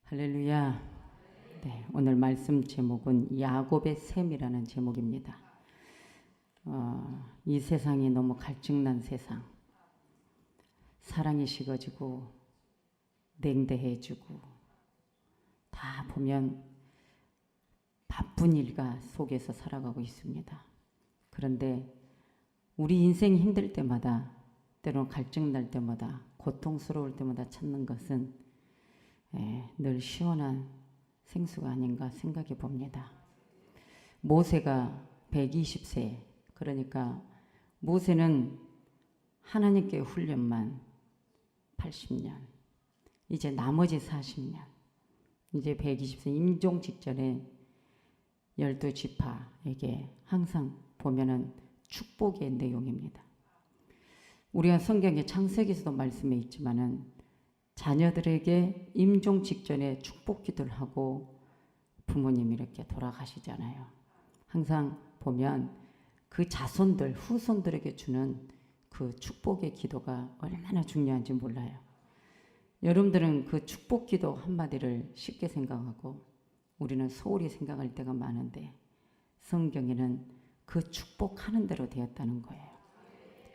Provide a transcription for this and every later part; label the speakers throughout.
Speaker 1: 할렐루야. 네, 오늘 말씀 제목은 야곱의 셈이라는 제목입니다. 이 세상이 너무 갈증난 세상, 사랑이 식어지고 냉대해지고 다 보면 바쁜 일과 속에서 살아가고 있습니다. 그런데 우리 인생이 힘들 때마다, 때로는 갈증날 때마다, 고통스러울 때마다 찾는 것은 늘 시원한 생수가 아닌가 생각해 봅니다. 모세가 120세, 그러니까 모세는 하나님께 훈련만 80년, 이제 나머지 40년, 이제 120세 임종 직전에 12지파에게 항상 보면은 축복의 내용입니다. 우리가 성경의 창세기에서도 말씀해 있지만은 자녀들에게 임종 직전에 축복 기도를 하고 부모님이 이렇게 돌아가시잖아요. 항상 보면 그 자손들, 후손들에게 주는 그 축복의 기도가 얼마나 중요한지 몰라요. 여러분들은 그 축복 기도 한마디를 쉽게 생각하고 우리는 소홀히 생각할 때가 많은데 성경에는 그 축복하는 대로 되었다는 거예요.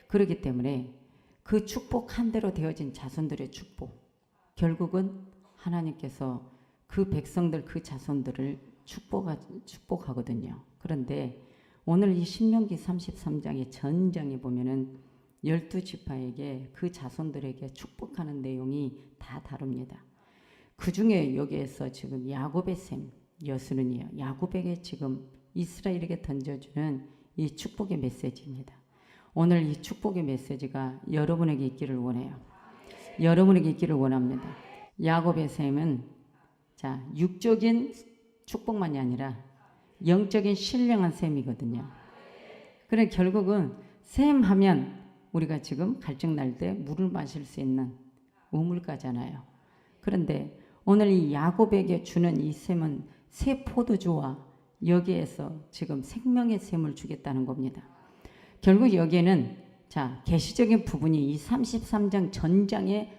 Speaker 1: 그렇기 때문에 그 축복한 대로 되어진 자손들의 축복, 결국은 하나님께서 그 백성들, 그 자손들을 축복하거든요. 그런데 오늘 이 신명기 33장의 전장에 보면은 12지파에게 그 자손들에게 축복하는 내용이 다 다릅니다. 그 중에 여기에서 지금 야곱의 셈, 여수는이요, 야곱에게 지금 이스라엘에게 던져주는 이 축복의 메시지입니다. 오늘 이 축복의 메시지가 여러분에게 있기를 원해요. 여러분에게 있기를 원합니다. 야곱의 셈은 육적인 축복만이 아니라 영적인 신령한 셈이거든요. 그래 결국은 셈하면 우리가 지금 갈증 날 때 물을 마실 수 있는 우물가잖아요. 그런데 오늘 이 야곱에게 주는 이 셈은 새 포도주와 여기에서 지금 생명의 셈을 주겠다는 겁니다. 결국 여기에는 계시적인 부분이 이 33장 전장에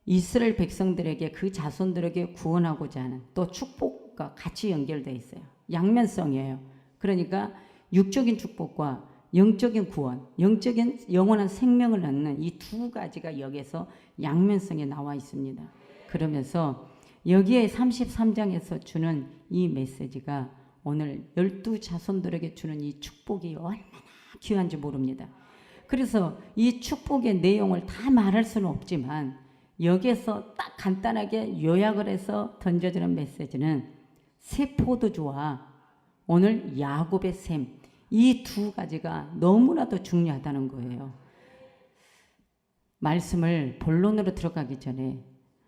Speaker 1: 이스라엘 백성들에게, 그 자손들에게 구원하고자 하는 또 축복과 같이 연결되어 있어요. 양면성이에요. 그러니까 육적인 축복과 영적인 구원, 영적인 영원한 생명을 얻는 이 두 가지가 여기에서 양면성에 나와 있습니다. 그러면서 여기에 33장에서 주는 이 메시지가 오늘 12자손들에게 주는 이 축복이 얼마나 귀한지 모릅니다. 그래서 이 축복의 내용을 다 말할 수는 없지만 여기에서 딱 간단하게 요약을 해서 던져주는 메시지는 새 포도주와 오늘 야곱의 셈, 이 두 가지가 너무나도 중요하다는 거예요. 말씀을 본론으로 들어가기 전에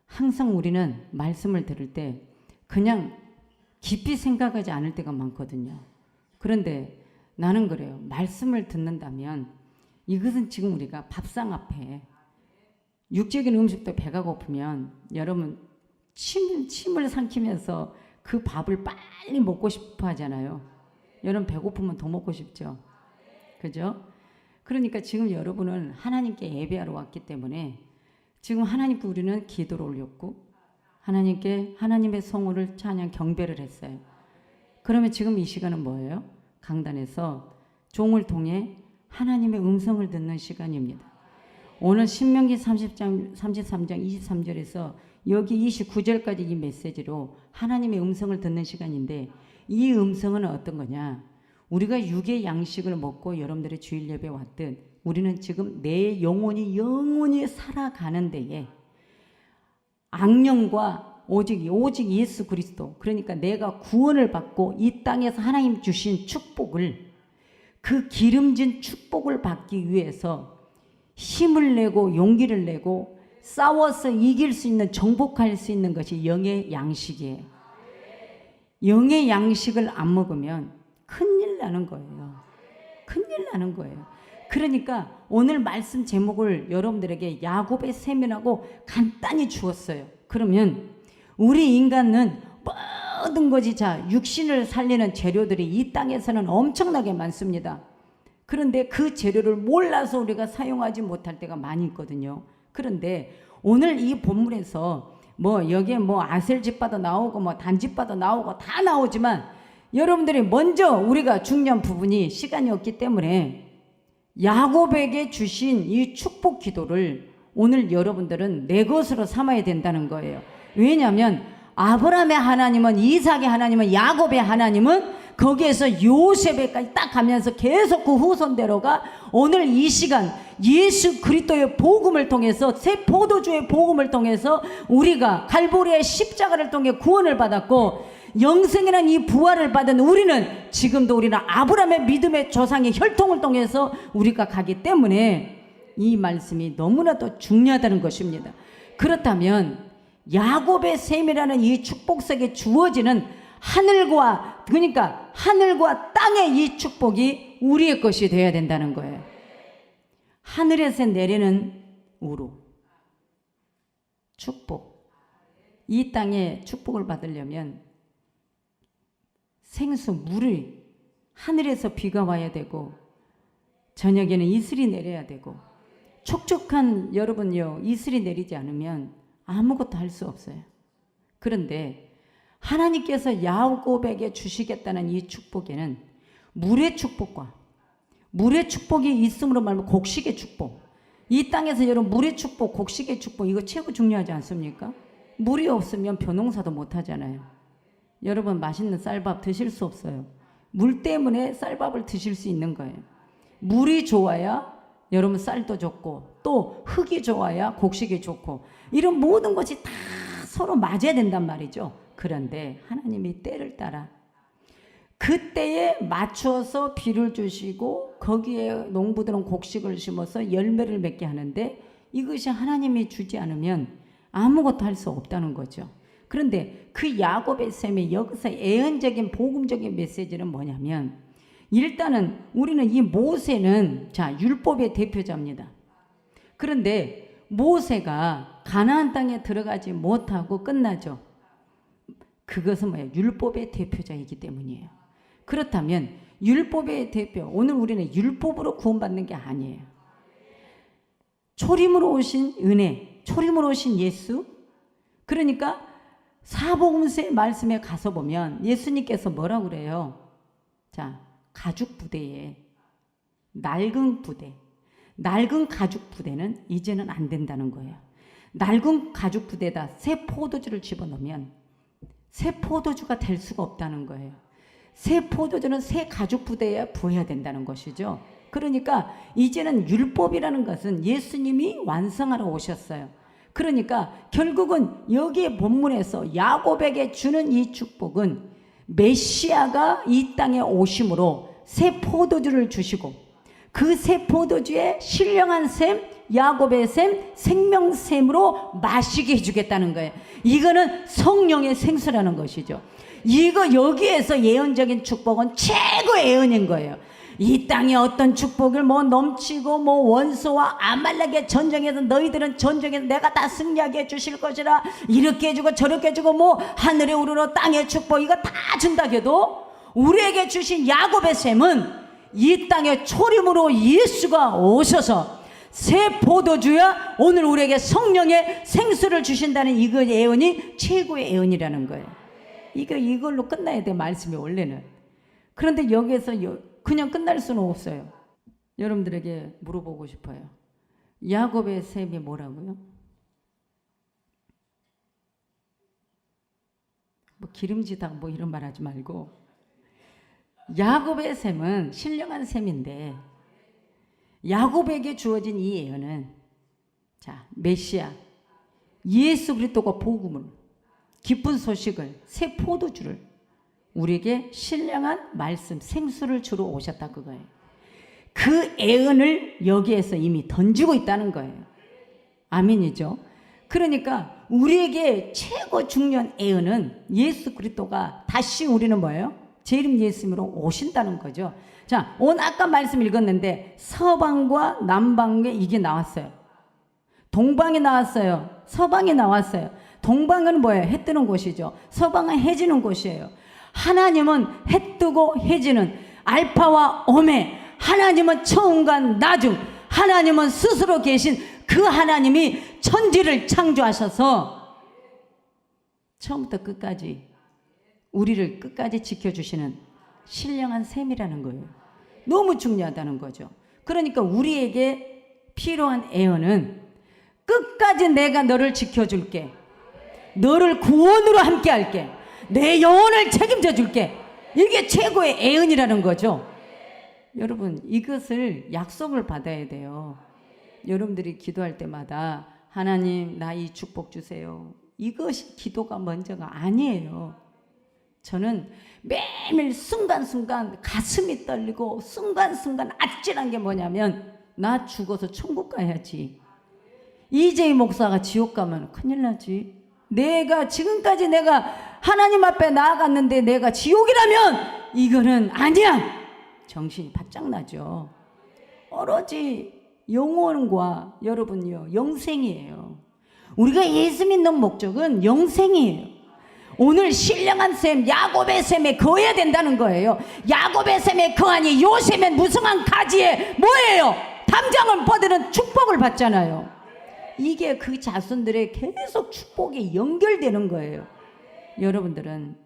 Speaker 1: 항상 우리는 말씀을 들을 때 그냥 깊이 생각하지 않을 때가 많거든요. 그런데 나는 그래요. 말씀을 듣는다면 이것은 지금 우리가 밥상 앞에 육적인 음식도 배가 고프면 여러분 침을 삼키면서 그 밥을 빨리 먹고 싶어 하잖아요. 여러분 배고프면 더 먹고 싶죠. 그죠? 그러니까 지금 여러분은 하나님께 예배하러 왔기 때문에 지금 하나님께 우리는 기도를 올렸고 하나님께 하나님의 성호를 찬양 경배를 했어요. 그러면 지금 이 시간은 뭐예요? 강단에서 종을 통해 하나님의 음성을 듣는 시간입니다. 오늘 신명기 33장 23절에서 여기 29절까지 이 메시지로 하나님의 음성을 듣는 시간인데 이 음성은 어떤 거냐? 우리가 육의 양식을 먹고 여러분들의 주일 예배 왔듯 우리는 지금 내 영혼이 살아가는 데에 악령과 오직 예수 그리스도, 그러니까 내가 구원을 받고 이 땅에서 하나님 주신 축복을, 그 기름진 축복을 받기 위해서 힘을 내고 용기를 내고 싸워서 이길 수 있는, 정복할 수 있는 것이 영의 양식이에요. 영의 양식을 안 먹으면 큰일 나는 거예요. 큰일 나는 거예요. 그러니까 오늘 말씀 제목을 여러분들에게 야곱의 셈이라고 간단히 주었어요. 그러면 우리 인간은 모든 것이 육신을 살리는 재료들이 이 땅에서는 엄청나게 많습니다. 그런데 그 재료를 몰라서 우리가 사용하지 못할 때가 많이 있거든요. 그런데 오늘 이 본문에서 뭐 여기에 뭐 아셀집바도 나오고 뭐 단집바도 나오고 다 나오지만 여러분들이 먼저 우리가 중요한 부분이 시간이 없기 때문에 야곱에게 주신 이 축복 기도를 오늘 여러분들은 내 것으로 삼아야 된다는 거예요. 왜냐하면 아브라함의 하나님은, 이삭의 하나님은, 야곱의 하나님은 거기에서 요셉에까지 딱 가면서 계속 그 후손대로가 오늘 이 시간 예수 그리스도의 복음을 통해서, 새 포도주의 복음을 통해서 우리가 갈보리의 십자가를 통해 구원을 받았고 영생이라는 이 부활을 받은 우리는 지금도 우리는 아브라함의 믿음의 조상의 혈통을 통해서 우리가 가기 때문에 이 말씀이 너무나도 중요하다는 것입니다. 그렇다면 야곱의 셈이라는 이 축복석에 주어지는 하늘과, 그러니까 하늘과 땅의 이 축복이 우리의 것이 되어야 된다는 거예요. 하늘에서 내리는 우루, 축복. 이 땅에 축복을 받으려면 생수, 물이 하늘에서 비가 와야 되고 저녁에는 이슬이 내려야 되고, 촉촉한 여러분요, 이슬이 내리지 않으면 아무것도 할 수 없어요. 그런데 하나님께서 야곱에게 주시겠다는 이 축복에는 물의 축복과 물의 축복이 있음으로 말하면 곡식의 축복, 이 땅에서 여러분 물의 축복, 곡식의 축복, 이거 최고 중요하지 않습니까? 물이 없으면 벼농사도 못하잖아요. 여러분 맛있는 쌀밥 드실 수 없어요. 물 때문에 쌀밥을 드실 수 있는 거예요. 물이 좋아야 여러분 쌀도 좋고 또 흙이 좋아야 곡식이 좋고, 이런 모든 것이 다 서로 맞아야 된단 말이죠. 그런데 하나님이 때를 따라 그때에 맞춰서 비를 주시고 거기에 농부들은 곡식을 심어서 열매를 맺게 하는데 이것이 하나님이 주지 않으면 아무것도 할 수 없다는 거죠. 그런데 그 야곱의 셈에 여기서 예언적인 복음적인 메시지는 뭐냐면, 일단은 우리는 이 모세는 자 율법의 대표자입니다. 그런데 모세가 가나안 땅에 들어가지 못하고 끝나죠. 그것은 뭐예요? 율법의 대표자이기 때문이에요. 그렇다면 율법의 대표, 오늘 우리는 율법으로 구원받는 게 아니에요. 초림으로 오신 은혜, 초림으로 오신 예수. 그러니까 사복음서의 말씀에 가서 보면 예수님께서 뭐라고 그래요? 자, 가죽 부대에 낡은 부대, 낡은 가죽 부대는 이제는 안 된다는 거예요. 낡은 가죽 부대에다 새 포도주를 집어넣으면 새 포도주가 될 수가 없다는 거예요. 새 포도주는 새 가죽 부대에 부어야 된다는 것이죠. 그러니까 이제는 율법이라는 것은 예수님이 완성하러 오셨어요. 그러니까 결국은 여기에 본문에서 야곱에게 주는 이 축복은 메시아가 이 땅에 오심으로 새 포도주를 주시고 그 새 포도주에 신령한 샘, 야곱의 샘, 생명샘으로 마시게 해주겠다는 거예요. 이거는 성령의 생수라는 것이죠. 이거 여기에서 예언적인 축복은 최고의 예언인 거예요. 이 땅에 어떤 축복을 뭐 넘치고 뭐 원수와 아말렉의 전쟁에서 너희들은 전쟁에서 내가 다 승리하게 해주실 것이라 이렇게 해주고 저렇게 해주고 뭐 하늘에 우러러 땅의 축복 이거 다 준다 해도 우리에게 주신 야곱의 셈은 이 땅에 초림으로 예수가 오셔서 새 포도주야 오늘 우리에게 성령의 생수를 주신다는 이거 예언이 최고의 예언이라는 거예요. 이걸로 끝나야 돼 말씀이 원래는. 그런데 여기에서 그냥 끝날 수는 없어요. 여러분들에게 물어보고 싶어요. 야곱의 셈이 뭐라고요? 뭐 기름지다 뭐 이런 말 하지 말고 야곱의 셈은 신령한 셈인데 야곱에게 주어진 이 예언은 자 메시아 예수 그리스도가 복음을 기쁜 소식을 새 포도주를 우리에게 신령한 말씀 생수를 주러 오셨다 그거예요. 그 예언을 여기에서 이미 던지고 있다는 거예요. 아멘이죠. 그러니까 우리에게 최고 중요한 예언은 예수 그리스도가 다시 우리는 뭐예요? 제 이름 예수님으로 오신다는 거죠. 자, 오늘 아까 말씀 읽었는데 서방과 남방에 이게 나왔어요. 동방이 나왔어요. 서방이 나왔어요. 동방은 뭐예요? 해 뜨는 곳이죠. 서방은 해 지는 곳이에요. 하나님은 해 뜨고 해 지는 알파와 오메, 하나님은 처음과 나중, 하나님은 스스로 계신 그 하나님이 천지를 창조하셔서 처음부터 끝까지 우리를 끝까지 지켜주시는 신령한 셈이라는 거예요. 너무 중요하다는 거죠. 그러니까 우리에게 필요한 애언은 끝까지 내가 너를 지켜줄게. 너를 구원으로 함께 할게. 내 영혼을 책임져 줄게. 이게 최고의 애언이라는 거죠. 여러분, 이것을 약속을 받아야 돼요. 여러분들이 기도할 때마다 하나님 나 이 축복 주세요. 이것이 기도가 먼저가 아니에요. 저는 매일매일 순간순간 가슴이 떨리고 순간순간 아찔한 게 뭐냐면 나 죽어서 천국 가야지. 이재희 목사가 지옥 가면 큰일 나지. 내가 지금까지 내가 하나님 앞에 나아갔는데 내가 지옥이라면 이거는 아니야. 정신이 바짝 나죠. 오로지 영혼과 여러분요 영생이에요. 우리가 예수 믿는 목적은 영생이에요. 오늘 신령한 셈 야곱의 셈에 거해야 된다는 거예요. 야곱의 셈에 거하니 요셉의 무성한 가지에 뭐예요? 담장을 뻗는 축복을 받잖아요. 이게 그 자손들의 계속 축복이 연결되는 거예요. 여러분들은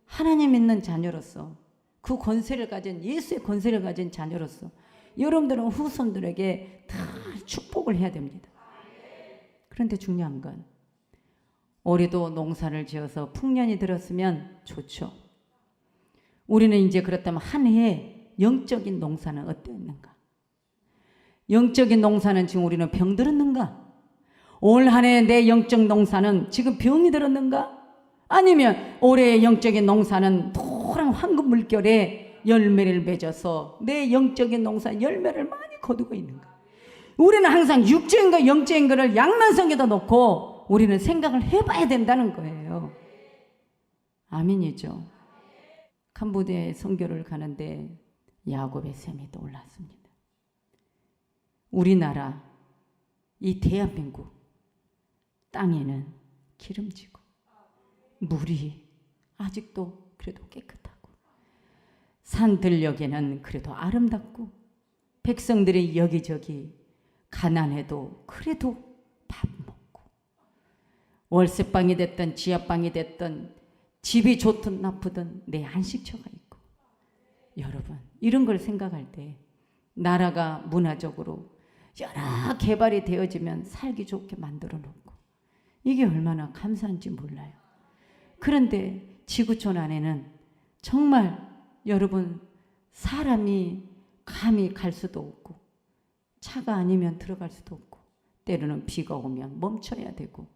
Speaker 1: 하나님 믿는 자녀로서 그 권세를 가진 예수의 권세를 가진 자녀로서 여러분들은 후손들에게 다 축복을 해야 됩니다. 그런데 중요한 건 올해도 농사를 지어서 풍년이 들었으면 좋죠. 우리는 이제 그렇다면 한 해에 영적인 농사는 어땠는가? 영적인 농사는 지금 우리는 병들었는가? 올 한 해 내 영적 농사는 지금 병이 들었는가? 아니면 올해의 영적인 농사는 노란 황금 물결에 열매를 맺어서 내 영적인 농사 열매를 많이 거두고 있는가? 우리는 항상 육적인 것 영적인 것을 양면성에다 놓고 우리는 생각을 해봐야 된다는 거예요. 아멘이죠. 캄보디아에 선교를 가는데 야곱의 셈이 떠올랐습니다. 우리나라 이 대한민국 땅에는 기름지고 물이 아직도 그래도 깨끗하고 산들녘에는 그래도 아름답고 백성들이 여기저기 가난해도 그래도 밥 먹고 월세방이 됐든 지하방이 됐든 집이 좋든 나쁘든 내 안식처가 있고 여러분 이런 걸 생각할 때 나라가 문화적으로 여러 개발이 되어지면 살기 좋게 만들어 놓고 이게 얼마나 감사한지 몰라요. 그런데 지구촌 안에는 정말 여러분 사람이 감히 갈 수도 없고 차가 아니면 들어갈 수도 없고 때로는 비가 오면 멈춰야 되고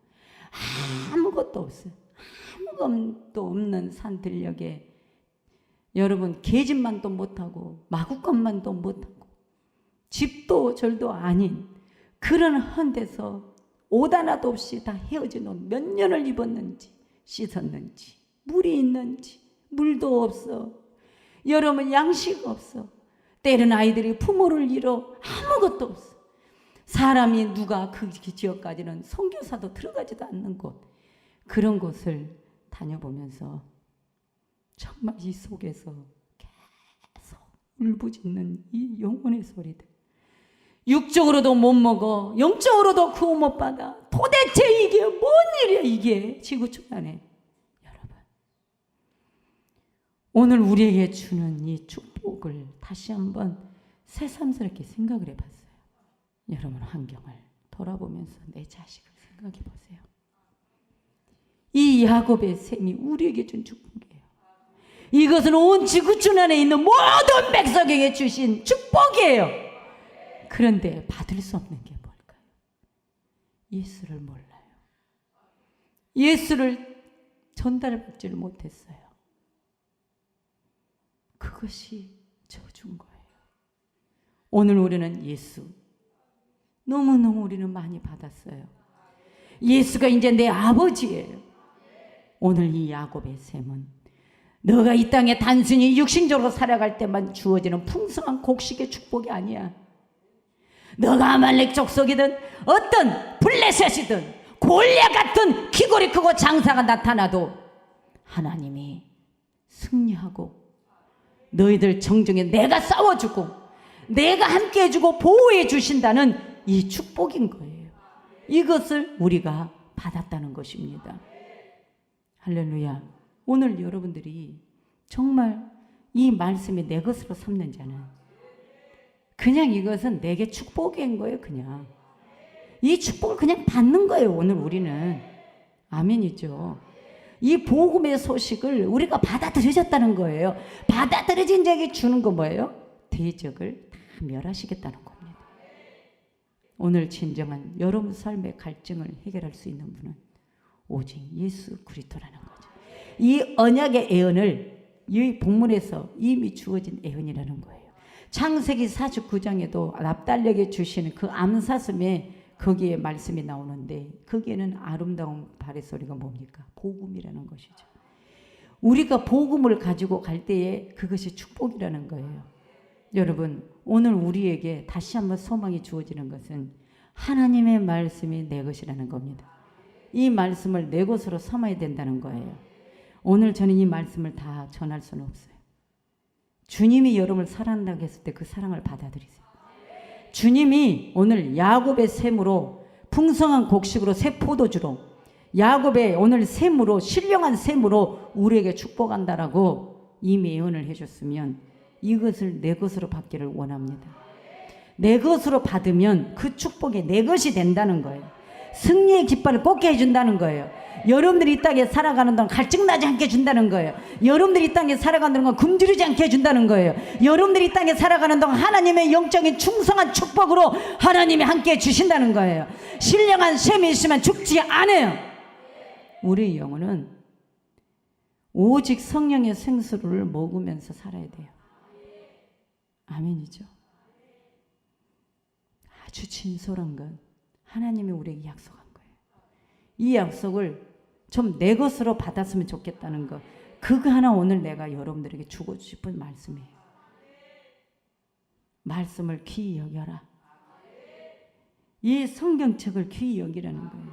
Speaker 1: 아무것도 없어요. 아무것도 없는 산들녘에 여러분 계집만도 못하고 마구간만도 못하고 집도 절도 아닌 그런 헌데서 옷 하나도 없이 다 헤어진 옷 몇 년을 입었는지 씻었는지 물이 있는지 물도 없어. 여러분 양식 없어. 때는 아이들이 부모를 잃어 아무것도 없어. 사람이 누가 그 지역까지는 선교사도 들어가지도 않는 곳 그런 곳을 다녀보면서 정말 이 속에서 계속 울부짖는 이 영혼의 소리들 육적으로도 못 먹어 영적으로도 구원 못 받아 도대체 이게 뭔 일이야 이게 지구촌 안에 여러분 오늘 우리에게 주는 이 축복을 다시 한번 새삼스럽게 생각을 해봤어요. 여러분 환경을 돌아보면서 내 자식을 생각해 보세요. 이 야곱의 셈이 우리에게 준 축복이에요. 이것은 온 지구촌 안에 있는 모든 백성에게 주신 축복이에요. 그런데 받을 수 없는 게 뭘까요? 예수를 몰라요. 예수를 전달받지를 못했어요. 그것이 저준 거예요. 오늘 우리는 예수 너무너무 우리는 많이 받았어요. 예수가 이제 내 아버지예요. 오늘 이 야곱의 셈은 너가 이 땅에 단순히 육신적으로 살아갈 때만 주어지는 풍성한 곡식의 축복이 아니야. 너가 아말렉 족속이든 어떤 블레셋이든 골리앗 같은 키골이 크고 장사가 나타나도 하나님이 승리하고 너희들 정중에 내가 싸워주고 내가 함께 해주고 보호해 주신다는 이 축복인 거예요. 이것을 우리가 받았다는 것입니다. 할렐루야. 오늘 여러분들이 정말 이 말씀이 내 것으로 삼는 자는 그냥 이것은 내게 축복인 거예요. 그냥 이 축복을 그냥 받는 거예요. 오늘 우리는. 아멘이죠. 이 복음의 소식을 우리가 받아들여졌다는 거예요. 받아들여진 자에게 주는 거 뭐예요? 대적을 다 멸하시겠다는 겁니다. 오늘 진정한 여러분 삶의 갈증을 해결할 수 있는 분은 오직 예수 그리스도라는 거죠. 이 언약의 예언을 이 본문에서 이미 주어진 예언이라는 거예요. 창세기 49장에도 납달리에게 주시는 그 암사슴에 거기에 말씀이 나오는데 거기에는 아름다운 발의소리가 뭡니까? 복음이라는 것이죠. 우리가 복음을 가지고 갈 때에 그것이 축복이라는 거예요. 여러분, 오늘 우리에게 다시 한번 소망이 주어지는 것은 하나님의 말씀이 내 것이라는 겁니다. 이 말씀을 내 것으로 삼아야 된다는 거예요. 오늘 저는 이 말씀을 다 전할 수는 없어요. 주님이 여러분을 사랑한다고 했을 때 그 사랑을 받아들이세요. 주님이 오늘 야곱의 샘으로 풍성한 곡식으로 새 포도주로 야곱의 오늘 샘으로 신령한 샘으로 우리에게 축복한다라고 이미 예언을 해줬으면 이것을 내 것으로 받기를 원합니다. 내 것으로 받으면 그 축복이 내 것이 된다는 거예요. 승리의 깃발을 꽂게 해준다는 거예요. 여러분들이 이 땅에 살아가는 동안 갈증나지 않게 해준다는 거예요. 여러분들이 이 땅에 살아가는 동안 굶주리지 않게 해준다는 거예요. 여러분들이 이 땅에 살아가는 동안 하나님의 영적인 충성한 축복으로 하나님이 함께 해주신다는 거예요. 신령한 셈이 있으면 죽지 않아요. 우리의 영혼은 오직 성령의 생수를 먹으면서 살아야 돼요. 아멘이죠. 아주 진솔한 건 하나님이 우리에게 약속한 거예요. 이 약속을 좀 내 것으로 받았으면 좋겠다는 거. 그거 하나 오늘 내가 여러분들에게 주고 싶은 말씀이에요. 말씀을 귀히 여겨라. 이 성경책을 귀히 여기라는 거예요.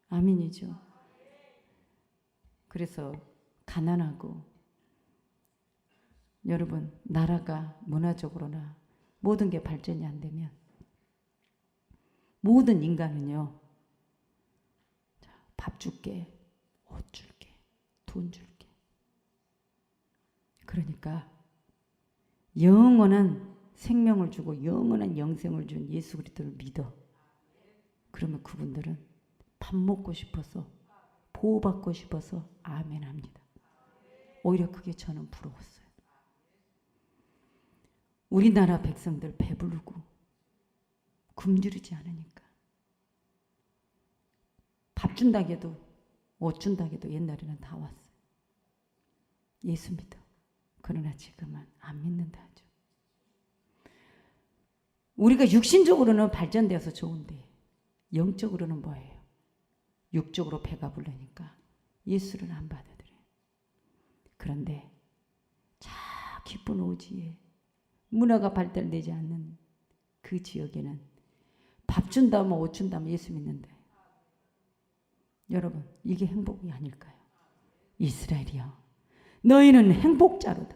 Speaker 1: 아멘이죠. 그래서 가난하고 여러분 나라가 문화적으로나 모든 게 발전이 안 되면 모든 인간은요. 밥 줄게, 옷 줄게, 돈 줄게. 그러니까 영원한 생명을 주고 영원한 영생을 준 예수 그리스도를 믿어. 그러면 그분들은 밥 먹고 싶어서 보호받고 싶어서 아멘 합니다. 오히려 그게 저는 부러웠어요. 우리나라 백성들 배부르고 굶주리지 않으니까 밥 준다고 해도 옷 준다고 해도 옛날에는 다 왔어요. 예수 믿어. 그러나 지금은 안 믿는다 하죠. 우리가 육신적으로는 발전되어서 좋은데 영적으로는 뭐예요? 육적으로 배가 부르니까 예수를 안 받아들여요. 그런데 저 깊은 오지에 문화가 발달되지 않는 그 지역에는 밥 준다면 옷 준다면 예수 믿는다. 여러분 이게 행복이 아닐까요? 이스라엘이여 너희는 행복자로다.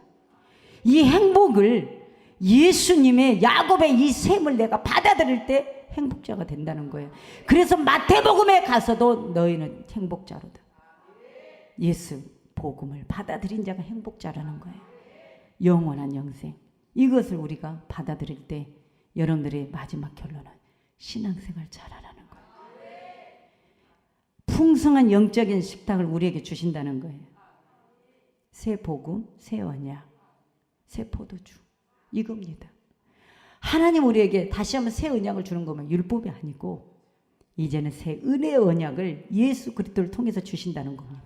Speaker 1: 이 행복을 예수님의 야곱의 이 셈을 내가 받아들일 때 행복자가 된다는 거예요. 그래서 마태복음에 가서도 너희는 행복자로다. 예수 복음을 받아들인 자가 행복자라는 거예요. 영원한 영생. 이것을 우리가 받아들일 때 여러분들의 마지막 결론은 신앙생활 잘하라는 거예요. 풍성한 영적인 식탁을 우리에게 주신다는 거예요. 새 복음, 새 언약, 새 포도주 이겁니다. 하나님 우리에게 다시 한번 새 언약을 주는 거면 율법이 아니고 이제는 새 은혜의 언약을 예수 그리스도를 통해서 주신다는 겁니다.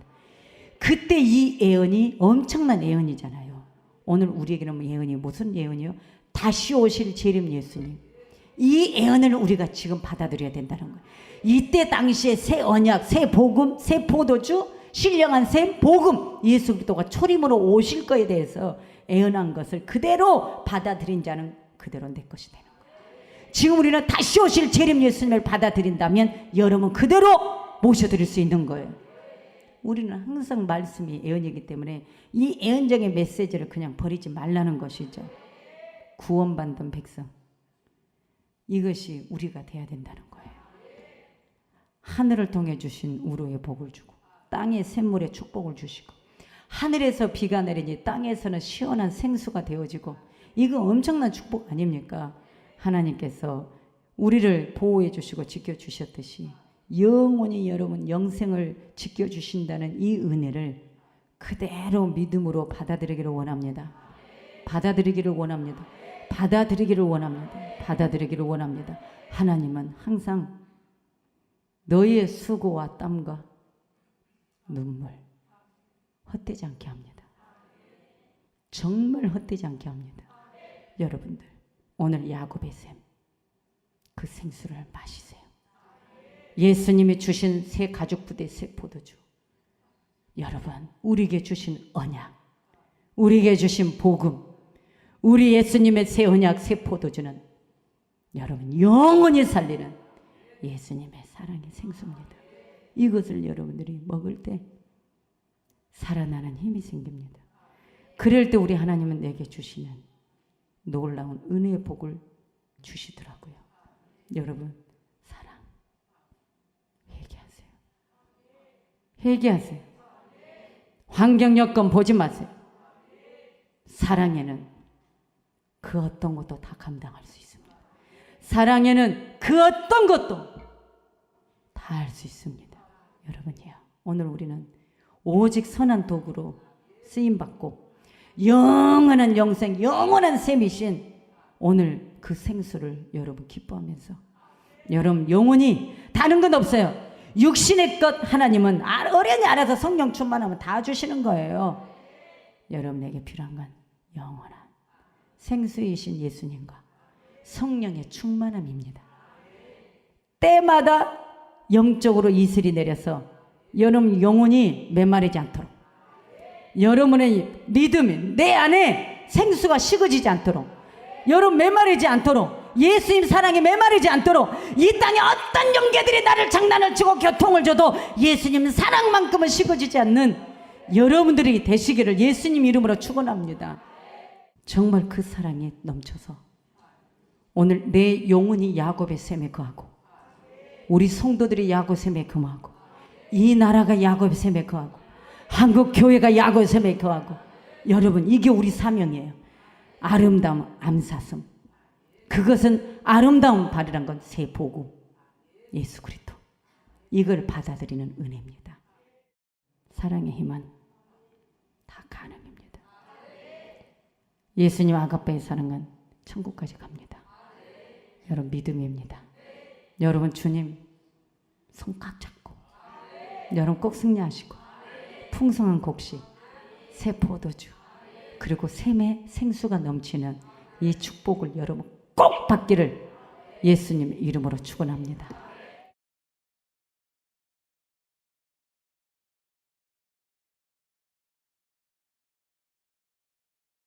Speaker 1: 그때 이 예언이 엄청난 예언이잖아요. 오늘 우리에게는 예언이 무슨 예언이요? 다시 오실 재림 예수님. 이 예언을 우리가 지금 받아들여야 된다는 거예요. 이때 당시에 새 언약, 새 복음, 새 포도주, 신령한 새 복음, 예수 그리스도가 초림으로 오실 거에 대해서 예언한 것을 그대로 받아들인 자는 그대로 내 것이 되는 거예요. 지금 우리는 다시 오실 재림 예수님을 받아들인다면 여러분 그대로 모셔드릴 수 있는 거예요. 우리는 항상 말씀이 예언이기 때문에 이 예언적인 메시지를 그냥 버리지 말라는 것이죠. 구원받는 백성. 이것이 우리가 돼야 된다는 거예요. 하늘을 통해 주신 우로의 복을 주고 땅의 샘물에 축복을 주시고 하늘에서 비가 내리니 땅에서는 시원한 생수가 되어지고 이거 엄청난 축복 아닙니까? 하나님께서 우리를 보호해 주시고 지켜주셨듯이 영원히 여러분 영생을 지켜주신다는 이 은혜를 그대로 믿음으로 받아들이기를 원합니다. 받아들이기를 원합니다. 받아들이기를 원합니다. 받아들이기를 원합니다. 하나님은 항상 너희의 수고와 땀과 눈물 헛되지 않게 합니다. 정말 헛되지 않게 합니다. 여러분들 오늘 야곱의 샘, 그 생수를 마시세요. 예수님이 주신 새 가죽부대 새 포도주, 여러분 우리에게 주신 언약, 우리에게 주신 복음, 우리 예수님의 새 언약 새 포도주는 여러분 영원히 살리는 예수님의 사랑의 생수입니다. 이것을 여러분들이 먹을 때 살아나는 힘이 생깁니다. 그럴 때 우리 하나님은 내게 주시는 놀라운 은혜의 복을 주시더라고요. 여러분 사랑 회개하세요. 회개하세요. 환경 여건 보지 마세요. 사랑에는 그 어떤 것도 다 감당할 수 있습니다. 사랑에는 그 어떤 것도 다 할 수 있습니다. 여러분이요, 오늘 우리는 오직 선한 도구로 쓰임받고 영원한 영생, 영원한 셈이신 오늘 그 생수를 여러분 기뻐하면서 여러분 영원히 다른 건 없어요. 육신의 것 하나님은 어련히 알아서 성령 충만하면 다 주시는 거예요. 여러분에게 필요한 건 영원한 생수이신 예수님과 성령의 충만함입니다. 때마다 영적으로 이슬이 내려서 여러분 영혼이 메마르지 않도록, 여러분의 믿음이 내 안에 생수가 식어지지 않도록, 여러분 메마르지 않도록, 예수님 사랑에 메마르지 않도록, 이 땅에 어떤 영계들이 나를 장난을 치고 교통을 줘도 예수님 사랑만큼은 식어지지 않는 여러분들이 되시기를 예수님 이름으로 축원합니다. 정말 그 사랑에 넘쳐서 오늘 내 영혼이 야곱의 샘에 거하고, 우리 성도들이 야곱의 샘에 거하고, 이 나라가 야곱의 샘에 거하고, 한국 교회가 야곱의 샘에 거하고, 여러분 이게 우리 사명이에요. 아름다움 암사슴, 그것은 아름다운 발이란 건 새 복음 예수 그리스도, 이걸 받아들이는 은혜입니다. 사랑의 힘은 다 가능입니다. 예수님 아가페의 사랑은 천국까지 갑니다. 여러분 믿음입니다. 여러분 주님 손 꽉 잡고 여러분 꼭 승리하시고 풍성한 곡식, 새 포도주, 그리고 샘의 생수가 넘치는 이 축복을 여러분 꼭 받기를 예수님 이름으로 축원합니다.